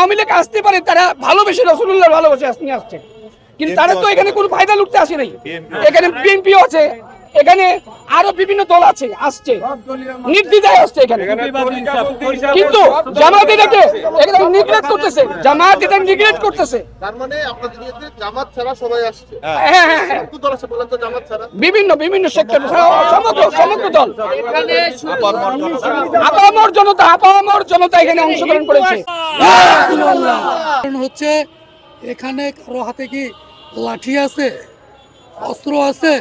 আওয়ামী লীগ আসতে পারে, তারা ভালোবেসে রাসূলুল্লাহর ভালোবাসে নিয়ে আসছে, কিন্তু তারা তো এখানে কোনো ফায়দা লুটতে আসে নাই। এখানে বিএনপিও আছে, এখানে আরো বিভিন্ন দল আছে, আসছে নির্দ্বিধায় আসছে এখানে, কিন্তু জামাত এটাকে এখানে নিগ্লেক্ট করতেছে, জামাত এটা নিগ্লেক্ট করতেছে। তার মানে আপনাদের বিরুদ্ধে জামাত ছাড়া সবাই আসছে। হ্যাঁ, কোন দল আছে বলেন তো জামাত ছাড়া? বিভিন্ন সেক্টর, সমগ্র দল, আপামর জনতা এখানে অংশগ্রহণ করেছে। কারণ হচ্ছে এখানে কারো হাতে কি লাঠি আছে, অস্ত্র আছে,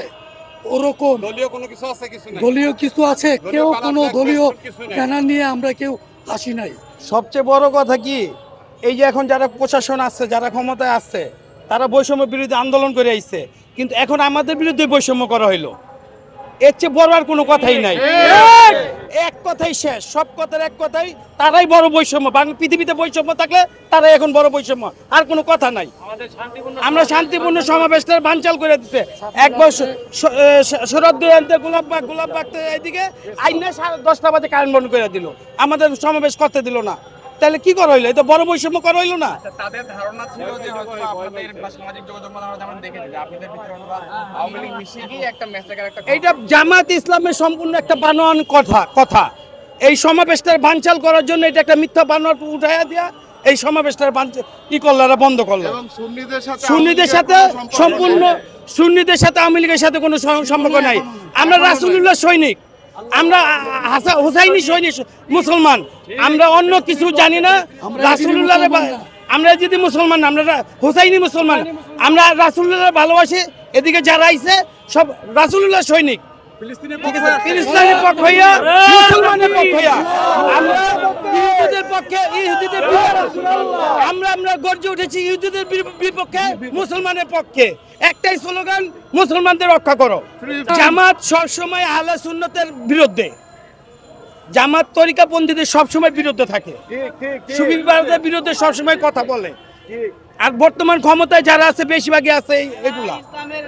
ওরকম দলীয় কিছু আছে? কেউ কোনো দলীয় ব্যানার নিয়ে আমরা কেউ আসি নাই। সবচেয়ে বড় কথা কি, এই যে এখন যারা প্রশাসন আসছে, যারা ক্ষমতায় আসছে, তারা বৈষম্য বিরোধী আন্দোলন করে আসছে, কিন্তু এখন আমাদের বিরুদ্ধে বৈষম্য করা হইলো। এর চেয়ে বড় আর কোনো কথাই নাই, এক কথাই শেষ, সব কথার এক কথাই, তারাই বড় বৈষম্য। পৃথিবীতে বৈষম্য থাকলে তারাই এখন বড় বৈষম্য, আর কোনো কথা নাই। আমরা শান্তিপূর্ণ সমাবেশটা বানচাল করে দিচ্ছে। এক বছর শরৎ গোলাপবাগ এইদিকে আইনে 10টা বাজে কারেন্ট বন্ধ করে দিল, আমাদের সমাবেশ করতে দিল না। তাহলে কি করা হইলো? এটা বড় বৈষম্য করা হইলো না? তাদের ধারণা ছিল যে হয়তো আপনাদের সামাজিক যোগাযোগ মাধ্যমে আমরা দেখেছি যে আপনাদের ভিতরে আওয়ামী লীগ মিশিয়ে গিয়ে একটা ম্যাসেকার একটা এইটা জামাত ইসলামের সম্পূর্ণ একটা বানোয়ান কথা। এই সমাবেশটার বানচাল করার জন্য এটা একটা মিথ্যা বানোয়ার উঠাইয়া দিয়া এই সমাবেশটার করলারা বন্ধ করলো। এবং সুন্নিদের সাথে সম্পূর্ণ, সুন্নিদের সাথে আওয়ামী লীগের সাথে কোনো সম্পর্ক নাই। আমরা রাসূলুল্লাহ সৈনিক, আমরা হুসাইনি সৈনিক মুসলমান, আমরা অন্য কিছু জানি না। রাসূলুল্লাহ, আমরা যদি মুসলমান, আমরা হুসাইনি মুসলমান, আমরা রাসূলুল্লাহ ভালোবাসি। এদিকে যারা আইছে সব রাসূলুল্লাহ সৈনিক, ফিলিস্তিনের পক্ষ হইয়া, মুসলমানের পক্ষ হইয়া, আমরা ইহুদিদের পক্ষে, ইহুদিদের আমরা গর্জে উঠেছি ইহুদিদের বিপক্ষে, মুসলমানের পক্ষে। একটাই স্লোগান, মুসলমানদের রক্ষা করো। জামাত সবসময় আহলে সুন্নতের বিরুদ্ধে, জামাত তরিকাপন্থীদের সবসময় বিরুদ্ধে থাকে, সুফিবাদের বিরুদ্ধে সবসময় কথা বলে। আর বর্তমান ক্ষমতায় যারা আছে বেশিরভাগই আছে এগুলা।